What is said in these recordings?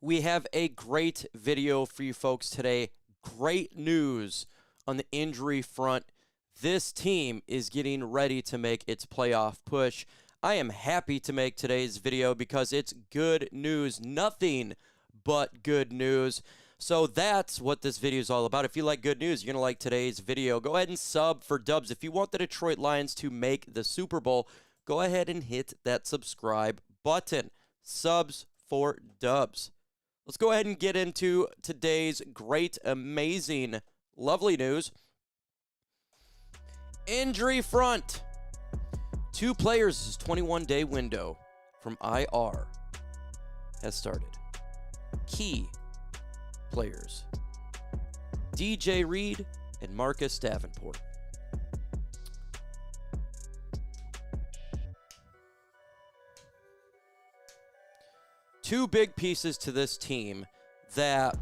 we have a great video for you folks today. Great news on the injury front. This team is getting ready to make its playoff push. I am happy to make today's video because it's good news. Nothing but good news. So that's what this video is all about. If you like good news, you're going to like today's video. Go ahead and sub for dubs. If you want the Detroit Lions to make the Super Bowl, go ahead and hit that subscribe button. Subs for dubs. Let's go ahead and get into today's great, amazing, lovely news. Injury front. 2 players' 21-day window from IR has started. Key players: DJ Reed and Marcus Davenport. Two big pieces to this team that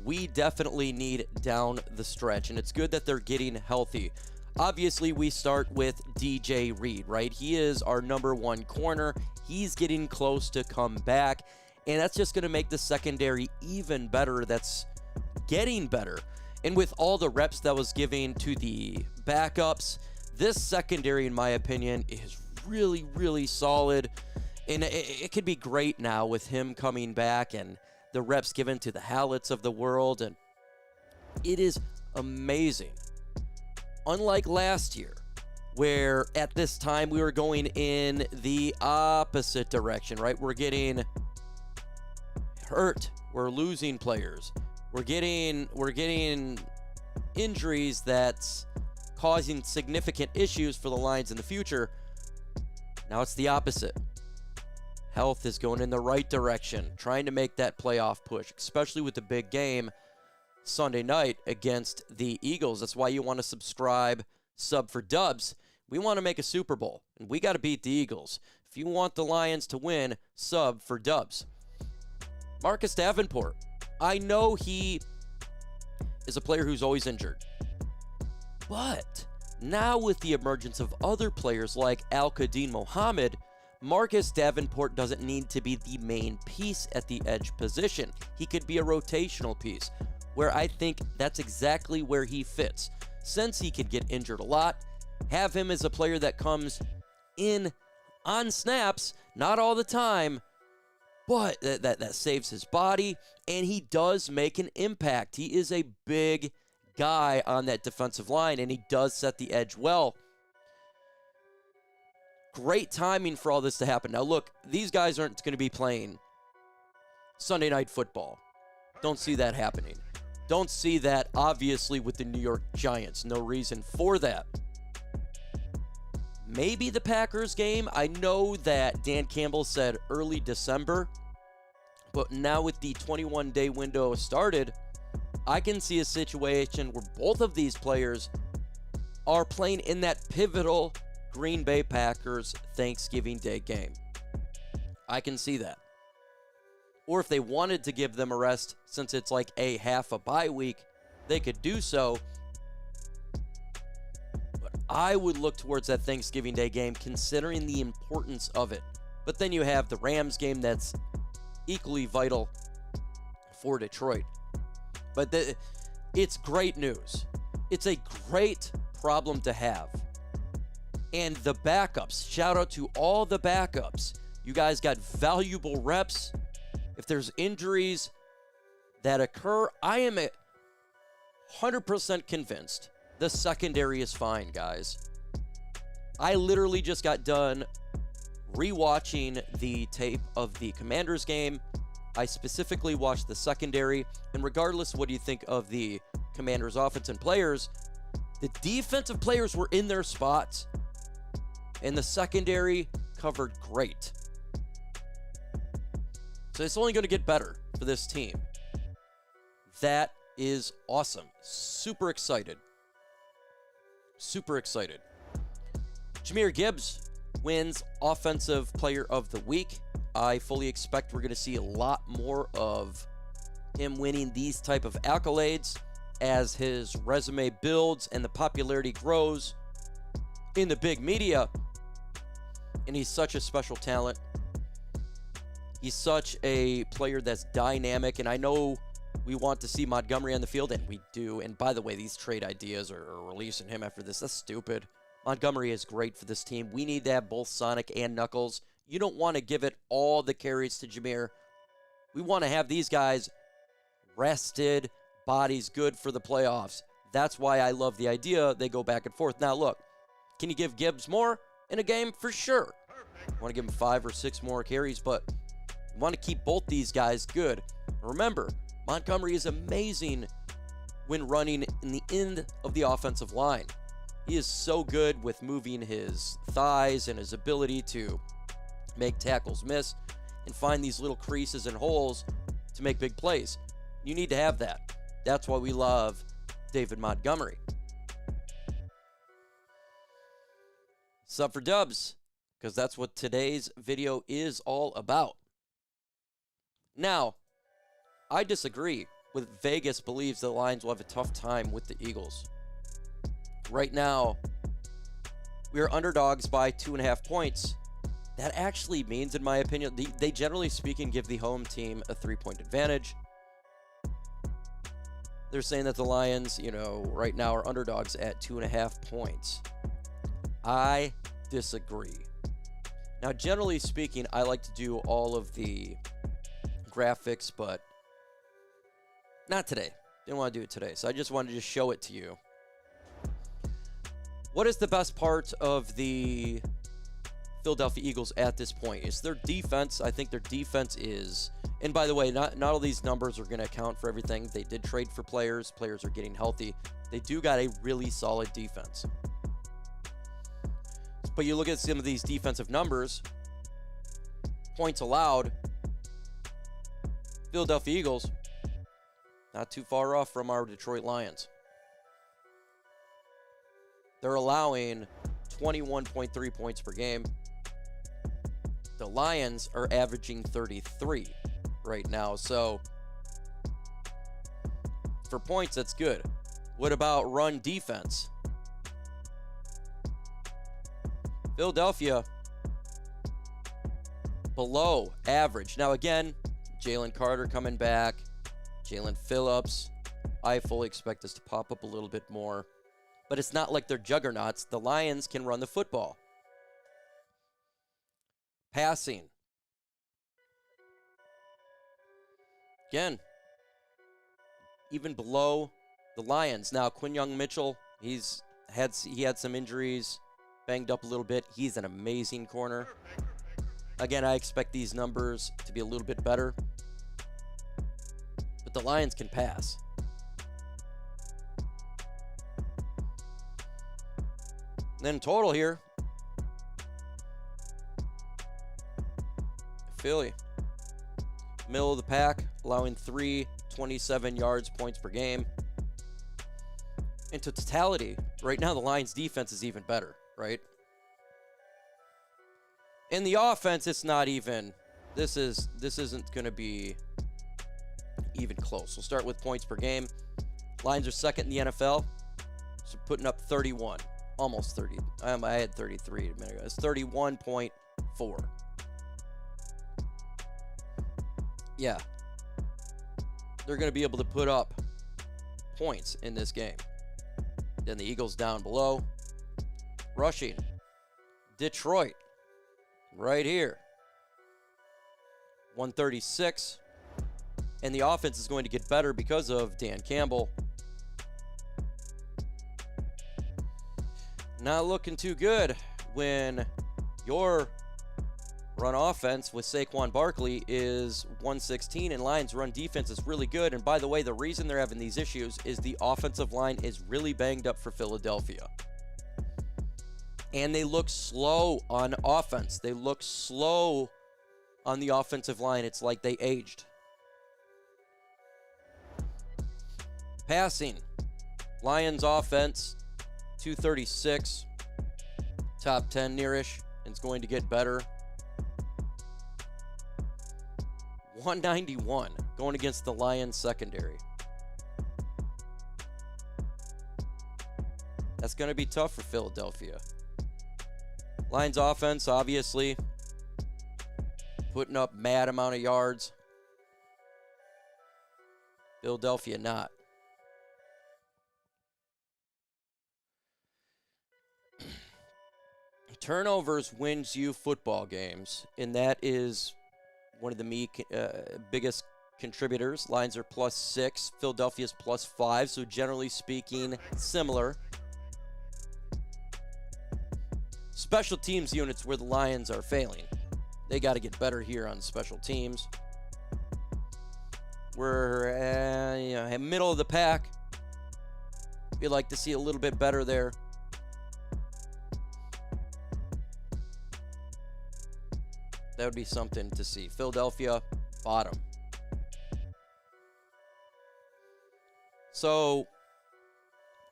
we definitely need down the stretch, and it's good that they're getting healthy. Obviously, we start with DJ Reed, right? He is our #1 corner. He's getting close to come back, and that's just going to make the secondary even better. That's getting better. And with all the reps that was given to the backups, this secondary, in my opinion, is really, really solid. And it could be great now with him coming back and the reps given to the Hallets of the world. And it is amazing. Unlike last year, where at this time we were going in the opposite direction, right? We're getting hurt. We're losing players. We're getting injuries that's causing significant issues for the Lions in the future. Now it's the opposite. Health is going in the right direction, trying to make that playoff push, especially with the big game Sunday night against the Eagles. That's why you want to sub for dubs. We want to make a Super Bowl, and we got to beat the Eagles. If you want the Lions to win, sub for dubs. Marcus Davenport. I know he is a player who's always injured, but now with the emergence of other players like Al-Qadim Mohammed, Marcus Davenport doesn't need to be the main piece at the edge position. He could be a rotational piece, where I think that's exactly where he fits. Since he could get injured a lot, have him as a player that comes in on snaps, not all the time, but that saves his body, and he does make an impact. He is a big guy on that defensive line, and he does set the edge well. Great timing for all this to happen. Now, look, these guys aren't going to be playing Sunday Night Football. Don't see that happening. Don't see that, obviously, with the New York Giants. No reason for that. Maybe the Packers game. I know that Dan Campbell said early December, but now with the 21-day window started, I can see a situation where both of these players are playing in that pivotal Green Bay Packers Thanksgiving Day game. I can see that. Or if they wanted to give them a rest, since it's like a half a bye week, they could do so. But I would look towards that Thanksgiving Day game, considering the importance of it. But then you have the Rams game that's equally vital for Detroit. But it's great news. It's a great problem to have. And the backups, shout out to all the backups. You guys got valuable reps. If there's injuries that occur, I am 100% convinced the secondary is fine, guys. I literally just got done rewatching the tape of the Commanders game. I specifically watched the secondary, and regardless of what you think of the Commanders offense and players, the defensive players were in their spots, and the secondary covered great. So it's only going to get better for this team. That is awesome. Super excited. Super excited. Jahmyr Gibbs wins Offensive Player of the Week. I fully expect we're going to see a lot more of him winning these type of accolades as his resume builds and the popularity grows in the big media. And he's such a special talent. He's such a player that's dynamic, and I know we want to see Montgomery on the field, and we do. And by the way, these trade ideas are releasing him after this. That's stupid. Montgomery is great for this team. We need to have both Sonic and Knuckles. You don't want to give it all the carries to Jahmyr. We want to have these guys rested, bodies good for the playoffs. That's why I love the idea they go back and forth. Now, look, can you give Gibbs more in a game? For sure. I want to give him 5 or 6 more carries, but you want to keep both these guys good. Remember, Montgomery is amazing when running in the end of the offensive line. He is so good with moving his thighs and his ability to make tackles miss and find these little creases and holes to make big plays. You need to have that. That's why we love David Montgomery. Sub for dubs, because that's what today's video is all about. Now, I disagree with Vegas believes the Lions will have a tough time with the Eagles. Right now, we are underdogs by 2.5 points. That actually means, in my opinion, they generally speaking give the home team a 3-point advantage. They're saying that the Lions, right now are underdogs at 2.5 points. I disagree. Now, generally speaking, I like to do all of the graphics, but not today. Didn't want to do it today, so I just wanted to show it to you. What is the best part of the Philadelphia Eagles at this point? It's their defense. I think their defense is, and by the way, not all these numbers are going to account for everything. They did trade for players. Players are getting healthy. They do got a really solid defense. But you look at some of these defensive numbers, points allowed, Philadelphia Eagles, not too far off from our Detroit Lions. They're allowing 21.3 points per game. The Lions are averaging 33 right now. So for points, that's good. What about run defense? Philadelphia, below average. Now again, Jalen Carter coming back. Jalen Phillips. I fully expect this to pop up a little bit more. But it's not like they're juggernauts. The Lions can run the football. Passing. Again, even below the Lions. Now, Quinyon Mitchell, he had some injuries, banged up a little bit. He's an amazing corner. Again, I expect these numbers to be a little bit better. But the Lions can pass. And then total here, Philly, middle of the pack, allowing 327 yards, points per game. In totality, right now the Lions' defense is even better, right? In the offense, it's not even. This isn't going to be even close. We'll start with points per game. Lions are second in the NFL, so putting up 31. Almost 30. I had 33 a minute ago. It's 31.4. Yeah. They're going to be able to put up points in this game. Then the Eagles down below. Rushing. Detroit. Right here. 136. And the offense is going to get better because of Dan Campbell. Not looking too good when your run offense with Saquon Barkley is 116 and Lions run defense is really good. And by the way, the reason they're having these issues is the offensive line is really banged up for Philadelphia. And they look slow on offense. They look slow on the offensive line. It's like they aged. Passing. Lions offense. 236, top 10 nearish. It's going to get better. 191 going against the Lions secondary. That's going to be tough for Philadelphia. Lions offense, obviously, putting up mad amount of yards. Philadelphia not. Turnovers wins you football games, and that is one of the biggest contributors. Lions are +6, Philadelphia's +5, so generally speaking, similar. Special teams units where the Lions are failing. They got to get better here on special teams. We're middle of the pack. We'd like to see a little bit better there. That would be something to see. Philadelphia, bottom. So,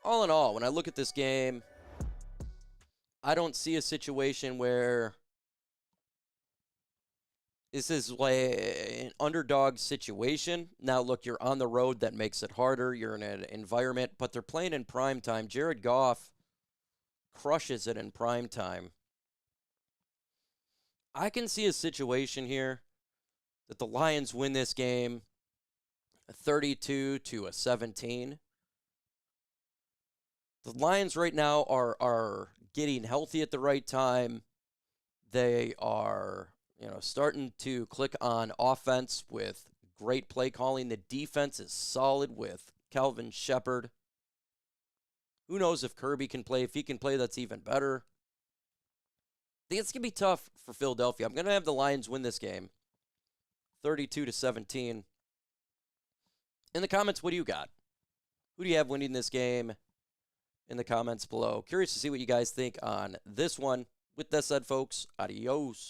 all in all, when I look at this game, I don't see a situation where this is like an underdog situation. Now, look, you're on the road. That makes it harder. You're in an environment, but they're playing in prime time. Jared Goff crushes it in prime time. I can see a situation here that the Lions win this game 32-17. The Lions right now are getting healthy at the right time. They are, starting to click on offense with great play calling. The defense is solid with Calvin Shepard. Who knows if Kirby can play? If he can play, that's even better. I think it's going to be tough for Philadelphia. I'm going to have the Lions win this game 32-17. In the comments, what do you got? Who do you have winning this game? In the comments below. Curious to see what you guys think on this one. With that said, folks, adios.